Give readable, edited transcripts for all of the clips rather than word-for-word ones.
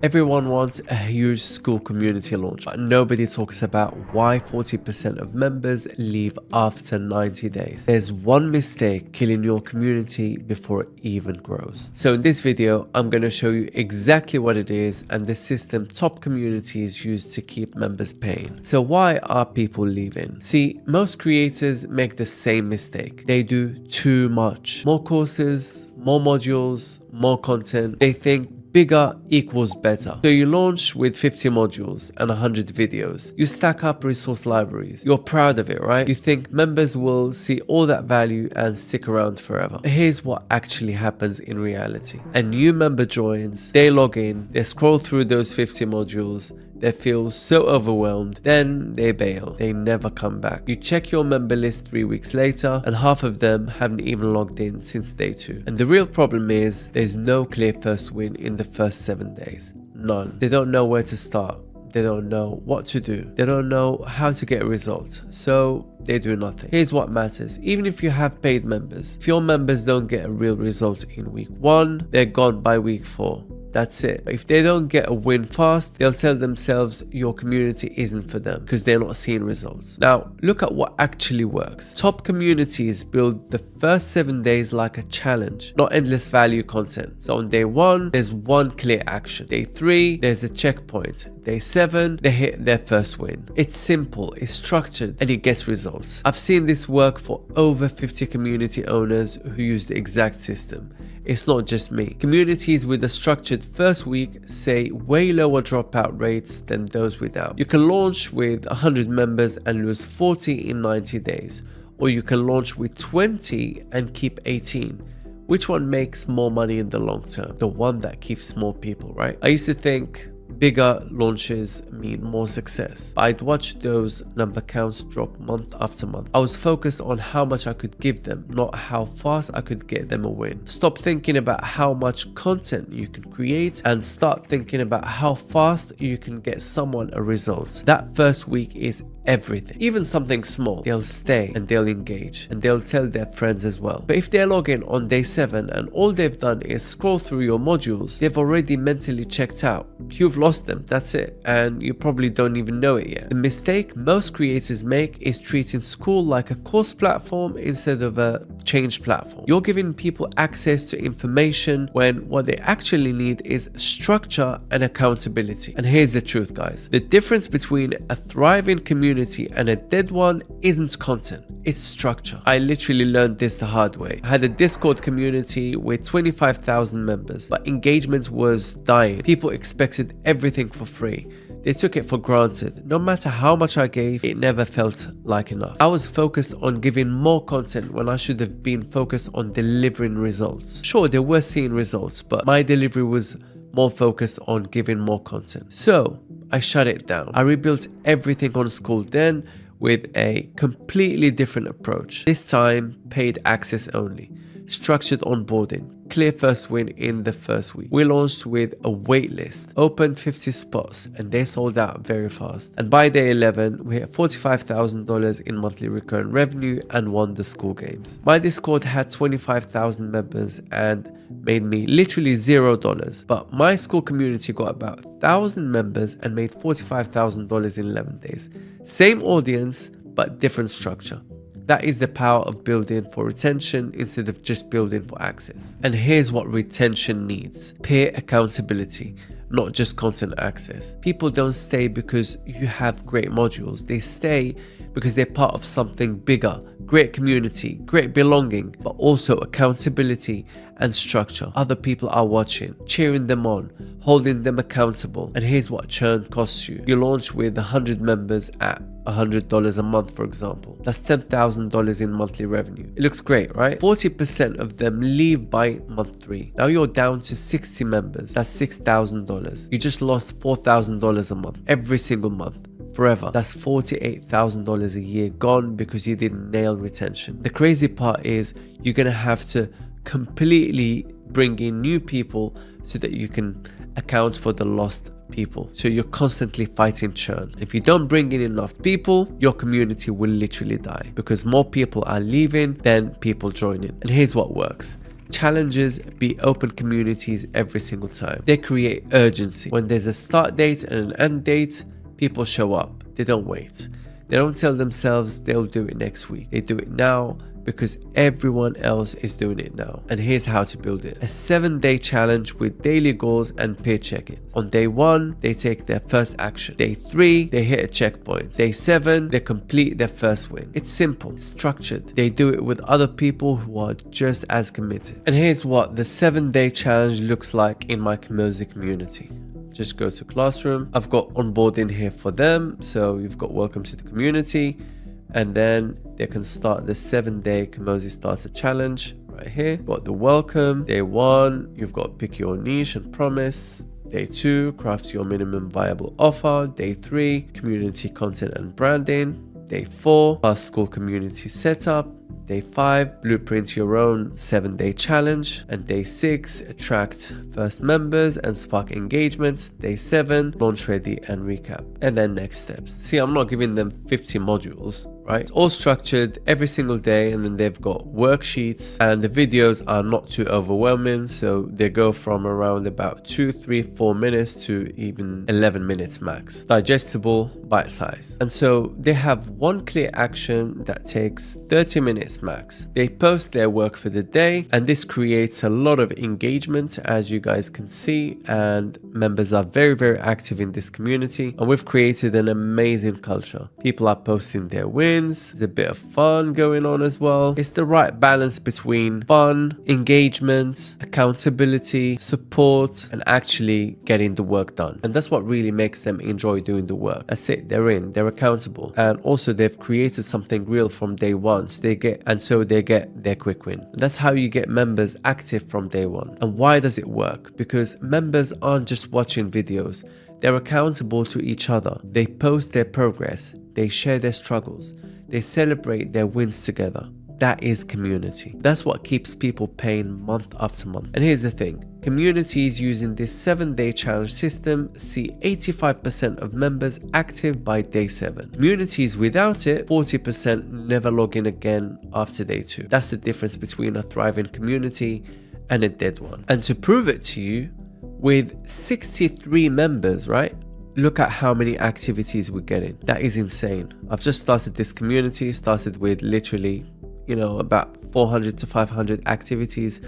Everyone wants a huge Skool community launch, but nobody talks about why 40% of members leave after 90 days. There's one mistake killing your community before it even grows. So in this video, I'm going to show you exactly what it is and the system top communities use to keep members paying. So why are people leaving? See, most creators make the same mistake. They do too much. More courses, more modules, more content. They think bigger equals better. So you launch with 50 modules and 100 videos. You stack up resource libraries. You're proud of it, right? You think members will see all that value and stick around forever. Here's what actually happens in reality. A new member joins, they log in, they scroll through those 50 modules, they feel so overwhelmed, then they bail. They never come back. You check your member list 3 weeks later and half of them haven't even logged in since day 2. And the real problem is there's no clear first win in the first 7 days. None. They don't know where to start. They don't know what to do. They don't know how to get results. So they do nothing. Here's what matters. Even if you have paid members, if your members don't get a real result in week 1, they're gone by week 4. That's it. If they don't get a win fast, they'll tell themselves your community isn't for them because they're not seeing results. Now, look at what actually works. Top communities build the first 7 days like a challenge, not endless value content. So on day 1, there's one clear action. Day 3, there's a checkpoint. Day 7, they hit their first win. It's simple, it's structured, and it gets results. I've seen this work for over 50 community owners who use the exact system. It's not just me. Communities with a structured first week say way lower dropout rates than those without. You can launch with 100 members and lose 40 in 90 days, or you can launch with 20 and keep 18. Which one makes more money in the long term? The one that keeps more people, right? I used to think bigger launches mean more success, but I'd watch those number counts drop month after month. I was focused on how much I could give them, not how fast I could get them a win. Stop thinking about how much content you can create and start thinking about how fast you can get someone a result. That first week is everything. Even something small, they'll stay and they'll engage and they'll tell their friends as well. But if they log in on day 7 and all they've done is scroll through your modules, they've already mentally checked out. You've lost them, that's it, and you probably don't even know it yet. The mistake most creators make is treating Skool like a course platform instead of a change platform. You're giving people access to information when what they actually need is structure and accountability. And here's the truth, guys. The difference between a thriving community and a dead one isn't content, it's structure. I literally learned this the hard way. I had a Discord community with 25,000 members, but engagement was dying. People expected everything for free. They took it for granted. No matter how much I gave, it never felt like enough. I was focused on giving more content when I should have been focused on delivering results. Sure, they were seeing results, but my delivery was more focused on giving more content. So I shut it down. I rebuilt everything on Skool then with a completely different approach. This time, paid access only, structured onboarding, clear first win in the first week. We launched with a wait list, opened 50 spots, and they sold out very fast. And by day 11, we hit $45,000 in monthly recurring revenue and won the Skool games. My Discord had 25,000 members and made me literally $0, but my Skool community got about 1,000 members and made $45,000 in 11 days. Same audience, but different structure. That is the power of building for retention instead of just building for access. And here's what retention needs: peer accountability, not just content access. People don't stay because you have great modules. They stay because they're part of something bigger, great community, great belonging, but also accountability and structure. Other people are watching, cheering them on, holding them accountable. And here's what churn costs you. You launch with 100 members at $100 a month, for example. That's $10,000 in monthly revenue. It looks great, right? 40% of them leave by month 3. Now you're down to 60 members. That's $6,000. You just lost $4,000 a month, every single month. Forever. That's $48,000 a year gone because you didn't nail retention. The crazy part is you're gonna have to completely bring in new people so that you can account for the lost people. So you're constantly fighting churn. If you don't bring in enough people, your community will literally die because more people are leaving than people joining. And here's what works: Challenges be open communities every single time. They create urgency. When there's a start date and an end date, people show up. They don't wait. They don't tell themselves they'll do it next week. They do it now because everyone else is doing it now. And here's how to build it. A 7-day challenge with daily goals and peer check-ins. On day 1, they take their first action. Day 3, they hit a checkpoint. Day 7, they complete their first win. It's simple, it's structured. They do it with other people who are just as committed. And here's what the 7-day challenge looks like in my Kamosi community. Just go to Classroom. I've got onboarding here for them. So you've got welcome to the community. And then they can start the 7-day Kamosi Starter Challenge right here. Got the welcome. Day 1, you've got pick your niche and promise. Day 2, craft your minimum viable offer. Day 3, community content and branding. Day 4, Skool community setup. Day 5, blueprint your own 7-day challenge. And day 6, attract first members and spark engagements. Day 7, launch ready and recap. And then next steps. See, I'm not giving them 50 modules, right? It's all structured every single day, and then they've got worksheets, and the videos are not too overwhelming. So they go from around about 2, 3, 4 minutes to even 11 minutes max. Digestible, bite size. And so they have one clear action that takes 30 minutes max. They post their work for the day, and this creates a lot of engagement, as you guys can see, and members are very, very active in this community, and we've created an amazing culture. People are posting their wins. There's a bit of fun going on as well. It's the right balance between fun, engagement, accountability, support, and actually getting the work done. And that's what really makes them enjoy doing the work. That's it, they're accountable, and also they've created something real from day 1. So they get their quick win. That's how you get members active from day 1. And why does it work? Because members aren't just watching videos. They're accountable to each other. They post their progress. They share their struggles. They celebrate their wins together. That is community. That's what keeps people paying month after month. And here's the thing. Communities using this 7-day challenge system see 85% of members active by day 7. Communities without it, 40% never log in again after day 2. That's the difference between a thriving community and a dead one. And to prove it to you, with 63 members, right? Look at how many activities we're getting. That is insane. I've just started this community, started with literally, about 400 to 500 activities.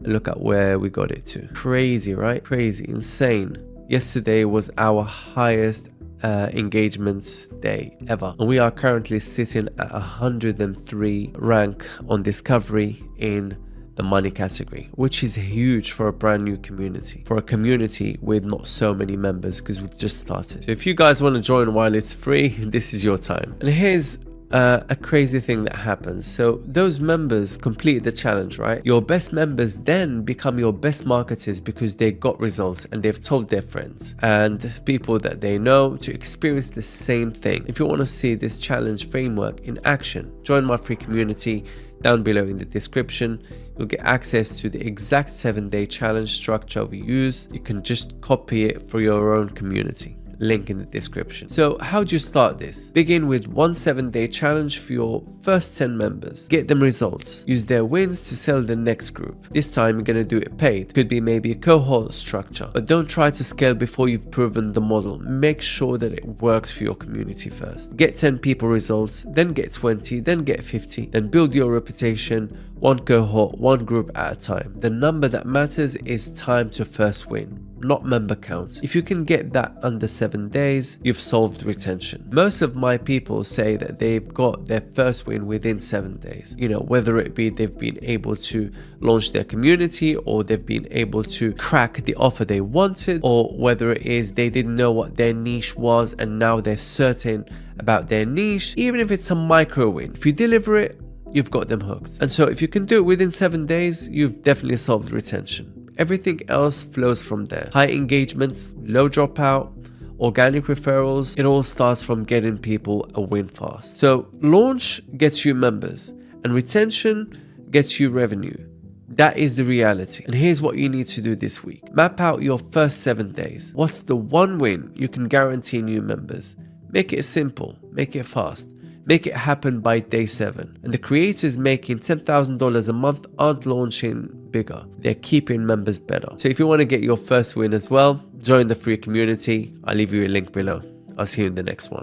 And look at where we got it to. Crazy, right? Crazy, insane. Yesterday was our highest engagement day ever, and we are currently sitting at 103 rank on discovery in the money category, which is huge for a brand new community, for a community with not so many members, because we've just started. So if you guys want to join while it's free, this is your time. And here's a crazy thing that happens. So those members complete the challenge, right? Your best members then become your best marketers because they got results and they've told their friends and people that they know to experience the same thing. If you want to see this challenge framework in action, join my free community down below in the description. You'll get access to the exact 7-day challenge structure we use. You can just copy it for your own community. Link in the description. So how do you start this? Begin with one 7-day challenge for your first 10 members. Get them results. Use their wins to sell the next group. This time you're going to do it paid. Could be maybe a cohort structure, but don't try to scale before you've proven the model. Make sure that it works for your community first. Get 10 people results, then get 20, then get 50, then build your reputation, one cohort, one group at a time. The number that matters is time to first win, not member count. If you can get that under 7 days, you've solved retention. Most of my people say that they've got their first win within 7 days. Whether it be they've been able to launch their community, or they've been able to crack the offer they wanted, or whether it is they didn't know what their niche was and now they're certain about their niche. Even if it's a micro win, if you deliver it, you've got them hooked. And so if you can do it within 7 days, you've definitely solved retention. Everything else flows from there. High engagements, low dropout, organic referrals, it all starts from getting people a win fast. So launch gets you members and retention gets you revenue. That is the reality. And here's what you need to do this week. Map out your first 7 days. What's the one win you can guarantee new members? Make it simple, make it fast. make it happen by day 7. And the creators making $10,000 a month aren't launching bigger, they're keeping members better. So if you want to get your first win as well, join the free community. I'll leave you a link below. I'll see you in the next one.